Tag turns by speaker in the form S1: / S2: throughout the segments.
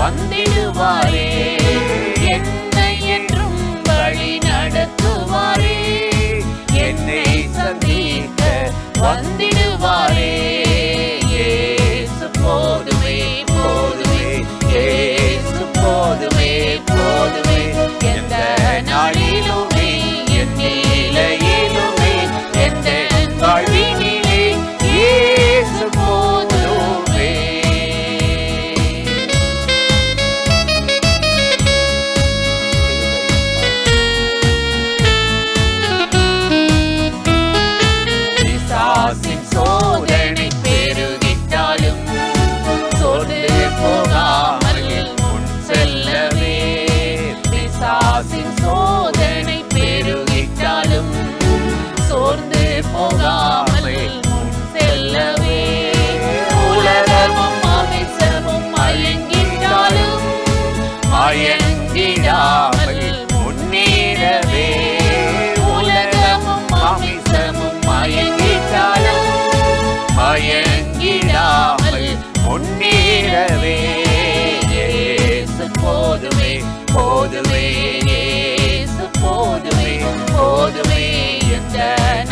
S1: வந்திடுவாரே. என்னை என்றும் வழி நடத்துவாரே. என்னை சந்திக்க வந்திடுவாரே. இயேசு போதுமே போதுமே, இயேசு போதுமே போதுமே. எந்த நாளிலுமே என் நிலையிலுமே எந்த வாழ்வினிலே இயேசு போதுமே. பிசாசின் சோதனை பெருகிட்டாலும் சோர்ந்து போகாமல் முன் செல்லவே. பிசாசின் சோதனை பெருகிட்டாலும் சோர்ந்து போகாமல் முன் செல்லவே. உலகமும் மாமிசமும் மயங்கிட்டாலும் மயங்கிடாமல் முன்னேறவே. உலகமும் மாமிசமும் மயங்கிட்டாலும் மயங்கிடாமல் முன்னேறவே. இயேசு போதுமே போதுமே, இயேசு போதுமே போதுமே. எந்த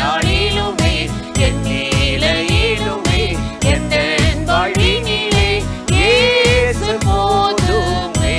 S1: நாளிலுமே என் நிலையிலுமே எந்த வாழ்வினிலே இயேசு போதுமே.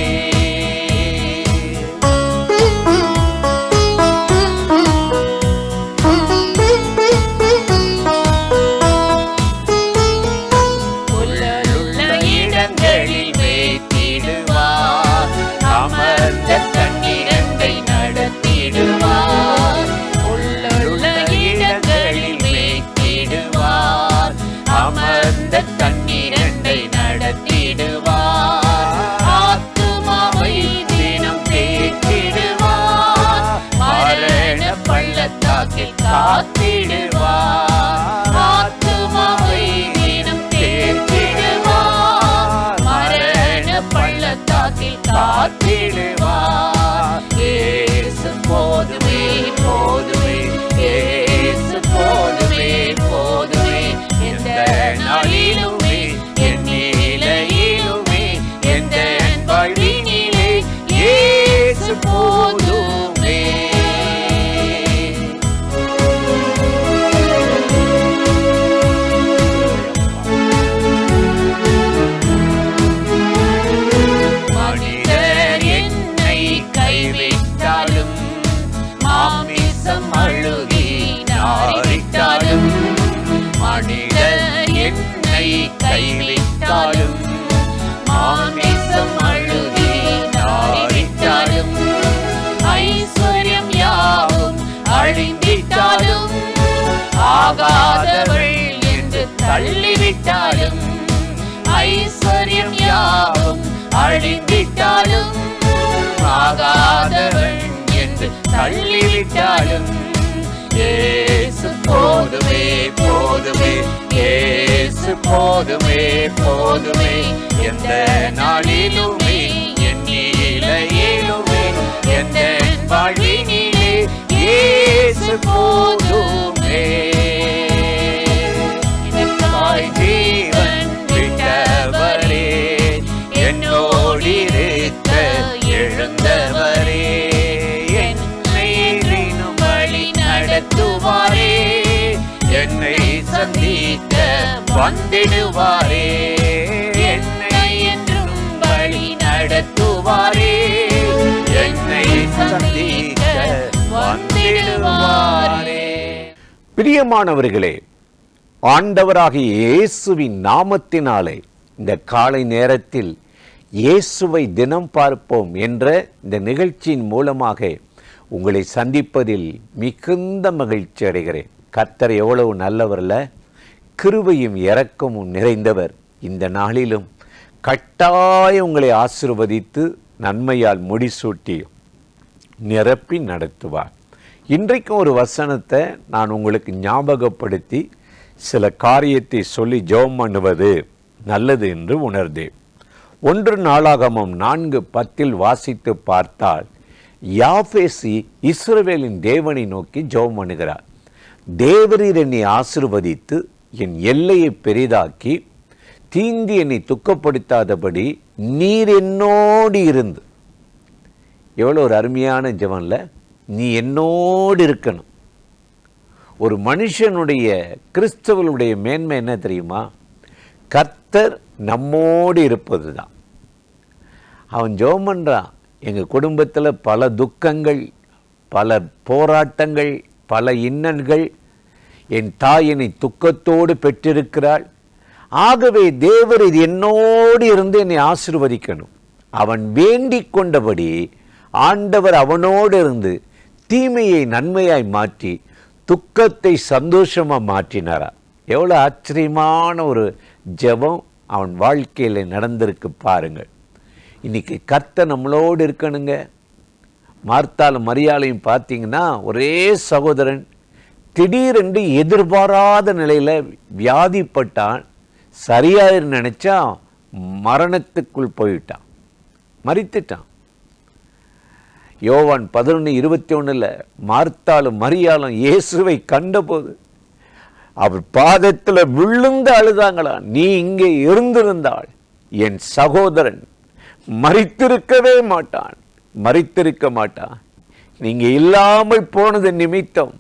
S1: உள்ளுள்ள இடங்களில் வைத்திடுவார். அமர்ந்த தண்ணீரண்டை நடத்திடுவார். உள்ளுள்ள இடங்களில் வைத்திடுவார். அமர்ந்த தண்ணீரண்டை நடத்திடுவார். ஆத்துமாவை தினம் தேற்றிடுவார். மரண பள்ளத்தாக்கில் காத்திடுவார். ஆத்துமாவை தினம் தேற்றிடுவார். மரண பள்ளத்தாக்கில் காத்திடுவார். இயேசு போதுமே போதுமே, இயேசு போதுமே போதுமே. எந்த நாளிலுமே என் நிலையிலுமே எந்த வாழ்வினிலே இயேசு போதுமே. மனிதர் என்னை கைவிட்டாலும் மாமிசம் அழுகி நாரிட்டாலும். மனிதர் என்னை கைவிட்டாலும் மாமிசம் அழுகி நாரிட்டாலும். ஐஸ்வர்யம் யாவும் அழிந்திட்டாலும் ஆகாதவள் என்று தள்ளிவிட்டாலும். ஐஸ்வர்யம் யாவும் அழிந்திட்டாலும் ஆகாதவள் என்று தள்ளிவிட்டாலும். இயேசு போதுமே போதுமே, இயேசு போதுமே போதுமே. எந்த நாளிலுமே என் நிலையிலுமே எந்த வாழ்வினிலே இயேசு போதுமே. எனக்காய் ஜீவன் விட்டவரே, என்னோடிருக்க எழுந்தவரே. என்னை தினம் வழி நடத்துவாரே. என்னை சந்திக்க வந்திடுவாரே. என்னை என்றும் வழி நடத்துவாரே. என்னை சந்திக்க வந்திடுவாரே.
S2: பிரியமானவர்களே, ஆண்டவராகிய இயேசுவின் நாமத்தினாலே இந்த காலை நேரத்தில் இயேசுவை தினம் பார்ப்போம் என்ற இந்த நிகழ்ச்சியின் மூலமாக உங்களை சந்திப்பதில் மிகுந்த மகிழ்ச்சி அடைகிறேன். கர்த்தர் எவ்வளவு நல்லவர்ல, கிருபையும் இரக்கமும் நிறைந்தவர். இந்த நாளிலும் கட்டாயம் உங்களை ஆசீர்வதித்து நன்மையால் முடிசூட்டி நிரப்பி நடத்துவார். இன்றைக்கும் ஒரு வசனத்தை நான் உங்களுக்கு ஞாபகப்படுத்தி சில காரியத்தை சொல்லி ஜெபம் பண்ணுவது நல்லது என்று உணர்ந்தேன். 1 நாளாகமம் 4:10 வாசித்து பார்த்தால் யாபேசி இஸ்ரவேலின் தேவனை நோக்கி ஜெபம் பண்ணுகிறார். தேவரீர் என்னை ஆசீர்வதித்து என் எல்லையை பெரிதாக்கி தீங்கு என்னை துக்கப்படுத்தாதபடி நீர் என்னோடு இருந்து. எவ்வளோ ஒரு அருமையான ஜெபம்ல. நீ என்னோடு இருக்கணும். ஒரு மனுஷனுடைய கிறிஸ்தவனுடைய மேன்மை என்ன தெரியுமா? கர்த்தர் நம்மோடு இருப்பது தான். அவன் ஜெபம் பண்ணுறான், எங்கள் குடும்பத்தில் பல துக்கங்கள், பல போராட்டங்கள், பல இன்னல்கள், என் தாய் என்னை துக்கத்தோடு பெற்றிருக்கிறாள். ஆகவே தேவர் இது என்னோடு இருந்து என்னை ஆசீர்வதிக்கணும். அவன் வேண்டிக் கொண்டபடி ஆண்டவர் அவனோடு இருந்து தீமையை நன்மையாய் மாற்றி துக்கத்தை சந்தோஷமாக மாற்றினாரா? எவ்வளோ ஆச்சரியமான ஒரு ஜெபம் அவன் வாழ்க்கையில் நடந்திருக்கு பாருங்கள். இன்னைக்கு கர்த்தர் நம்மளோடு இருக்கணுங்க. மார்த்தாலும் மரியாளையும் பார்த்தீங்கன்னா, ஒரே சகோதரன் திடீரென்று எதிர்பாராத நிலையில் வியாதிப்பட்டான். சரியாக நினைச்சா மரணத்துக்குள் போயிட்டான், மரித்துட்டான். யோவான் 11:21 மார்த்தாலும் மரியாளும் இயேசுவை கண்டபோது அவர் பாதத்தில் விழுந்து அழுதாங்களா, நீ இங்கே இருந்திருந்தால் என் சகோதரன் மரித்திருக்கவே மாட்டான், மரித்திருக்க மாட்டான். நீங்க இல்லாமல் போனது நிமித்தம்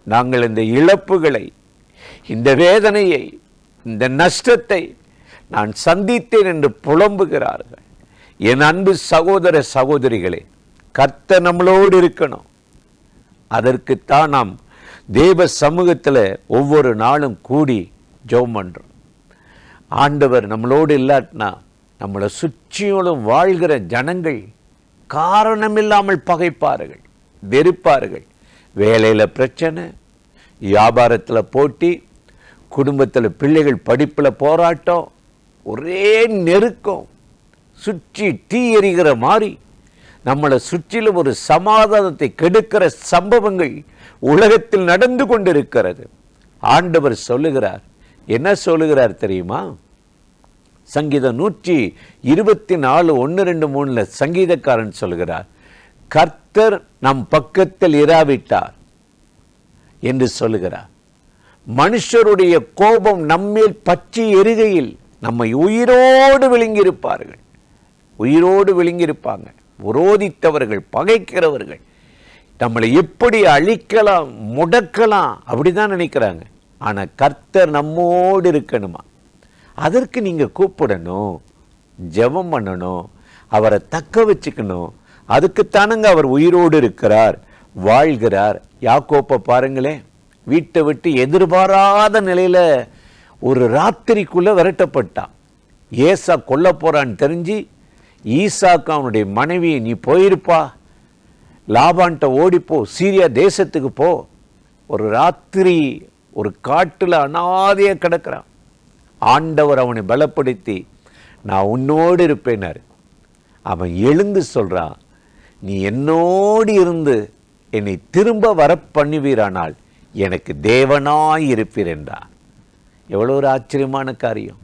S2: நாங்கள் இந்த இழப்புகளை, இந்த வேதனையை, இந்த நஷ்டத்தை நான் சந்தித்தேன் என்று புலம்புகிறார்கள். என் அன்பு சகோதர சகோதரிகளே, கர்த்தர் நம்மளோடு இருக்கணும். அதற்குத்தான் நாம் தேவ சமூகத்தில் ஒவ்வொரு நாளும் கூடி ஜெபம் பண்றோம். ஆண்டவர் நம்மளோடு இல்லாட்டினா நம்மளை சுற்றியோடும் வாழ்கிற ஜனங்கள் காரணமில்லாமல் பகைப்பார்கள், வெறுப்பார்கள். வேலையில் பிரச்சனை, வியாபாரத்தில் போட்டி, குடும்பத்தில் பிள்ளைகள் படிப்பில் போராட்டம், ஒரே நெருக்கம், சுற்றி தீ எரிகிற மாதிரி நம்மளை சுற்றிலும் ஒரு சமாதானத்தை கெடுக்கிற சம்பவங்கள் உலகத்தில் நடந்து கொண்டிருக்கிறது. ஆண்டவர் சொல்லுகிறார், என்ன சொல்லுகிறார் தெரியுமா? சங்கீதம் 124 1, 2, 3 சங்கீதக்காரன் சொல்லுகிறார், கர்த்தர் நம் பக்கத்தில் இராவிட்டார் என்று சொல்லுகிறார். மனுஷருடைய கோபம் நம்மேல் பற்றி எரிகையில் நம்மை உயிரோடு விழுங்கியிருப்பார்கள், உயிரோடு விழுங்கியிருப்பாங்க. விரோதித்தவர்கள், பகைக்கிறவர்கள் நம்மளை எப்படி அழிக்கலாம், முடக்கலாம், அப்படிதான் நினைக்கிறாங்க. ஆனால் கர்த்தர் நம்மோடு இருக்கணுமா? அதற்கு நீங்கள் கூப்பிடணும், ஜெபம் பண்ணணும், அவரை தக்க வச்சுக்கணும். அதுக்குத்தானுங்க அவர் உயிரோடு இருக்கிறார், வாழ்கிறார். யாக்கோப்பை பாருங்களேன், வீட்டை விட்டு எதிர்பாராத நிலையில் ஒரு ராத்திரிக்குள்ளே விரட்டப்பட்டான். ஏசா கொல்ல போறான்னு தெரிஞ்சு ஈசாக்கு அவனுடைய மனைவியை, நீ போயிருப்பா, லாபான்ட்ட ஓடிப்போ, சீரியா தேசத்துக்கு போ. ஒரு ராத்திரி ஒரு காட்டில் அனாதைய கிடக்கிறான். ஆண்டவர் அவனை பலப்படுத்தி, நான் உன்னோடு இருப்பேனார். அவன் எழுந்து சொல்றான், நீ என்னோடு இருந்து என்னை திரும்ப வர பண்ணுவீரானால் எனக்கு தேவனாய் இருப்பீர் என்றார். எவ்வளோ ஒரு ஆச்சரியமான காரியம்.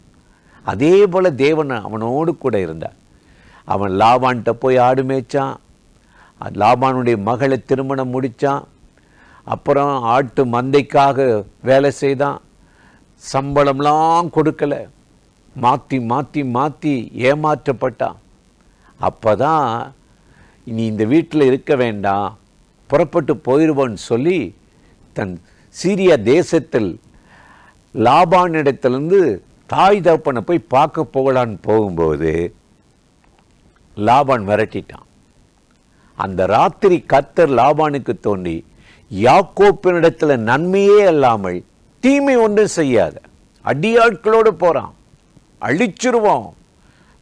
S2: அதே போல தேவன் அவனோடு கூட இருந்தார். அவன் லாபான்ட்ட போய் ஆடு மேய்ச்சான், லாபானுடைய மகளை திருமணம் முடித்தான். அப்புறம் ஆட்டு மந்தைக்காக வேலை செய்தான், சம்பளம்லாம் கொடுக்கல, மாற்றி மாற்றி மாற்றி ஏமாற்றப்பட்டான். அப்போ தான் நீ இந்த வீட்டில் இருக்க வேண்டாம், புறப்பட்டு போயிடுவோன்னு சொல்லி தன் சீரியா தேசத்தில் லாபானிடத்திலிருந்து தாய் தகப்பனை போய் பார்க்க போகலான்னு போகும்போது லாபான் விரட்டிட்டான். அந்த ராத்திரி கர்த்தர் லாபானுக்கு தோன்றி, யாக்கோப்பினிடத்தில் நன்மையே அல்லாமல் தீமை ஒன்றும் செய்யாத, அடியாட்களோடு போறான், அழிச்சிருவோம்,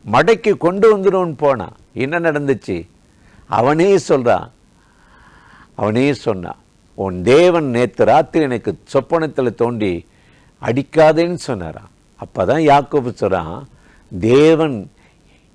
S2: மடைக்கு கொண்டு வந்துடும் போனான். என்ன நடந்துச்சு? அவனே சொன்னான், உன் தேவன் நேற்று ராத்திரி எனக்கு சொப்பனத்தில் தோண்டி அடிக்காதேன்னு சொன்னாரான். அப்பதான் யாக்கோபு சொல்றான், தேவன்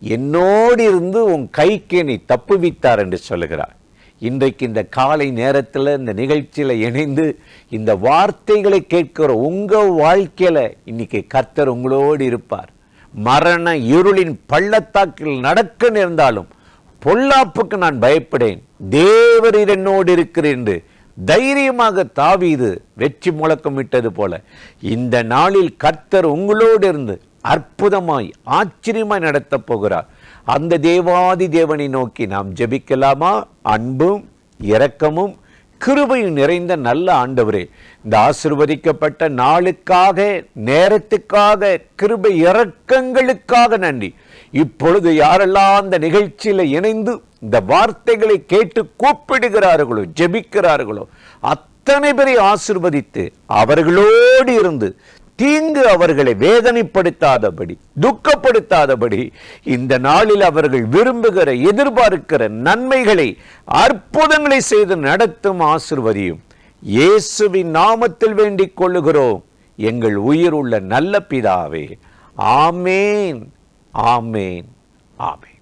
S2: என்னோடு இருந்து உன் கைக்கு என்னை தப்புவித்தார் என்று சொல்லுகிறார். இன்றைக்கு இந்த காலை நேரத்தில் இந்த நிகழ்ச்சியில் இணைந்து இந்த வார்த்தைகளை கேட்கிற உங்கள் வாழ்க்கையில் இன்னைக்கு கர்த்தர் உங்களோடு இருப்பார். மரண இருளின் பள்ளத்தாக்கில் நடக்க நேர்ந்தாலும் பொல்லாப்புக்கு நான் பயப்படேன், தேவரீர் என்னோடு இருக்கிறேன் என்று தைரியமாக தாவீது வெற்றி முழக்கமிட்டது போல இந்த நாளில் கர்த்தர் உங்களோடு இருந்து அற்புதமாய் ஆச்சரியமாய் நடத்தப் போகிறார். அந்த தேவாதி தேவனை நோக்கி நாம் ஜெபிக்கலாமா? அன்பும் இரக்கமும் கிருபையும் நிறைந்த நல்ல ஆண்டவரே, இந்த ஆசீர்வதிக்கப்பட்ட நாளுக்காக, நேரத்துக்காக, கிருபை இரக்கங்களுக்காக நன்றி. இப்பொழுது யாரெல்லாம் அந்த நிகழ்ச்சியில் இணைந்து இந்த வார்த்தைகளை கேட்டு கூப்பிடுகிறார்களோ, ஜெபிக்கிறார்களோ, அத்தனை பேரை ஆசீர்வதித்து அவர்களோடு இருந்து தீங்கு அவர்களை வேதனைப்படுத்தாதபடி, துக்கப்படுத்தாதபடி இந்த நாளில் அவர்கள் விரும்புகிற, எதிர்பார்க்கிற நன்மைகளை, அற்புதங்களை செய்து நடத்தும் ஆசீர்வதியும். இயேசுவின் நாமத்தில் வேண்டிக் கொள்ளுகிறோம் எங்கள் உயிர் உள்ள நல்ல பிதாவே. ஆமேன், ஆமேன், ஆமேன்.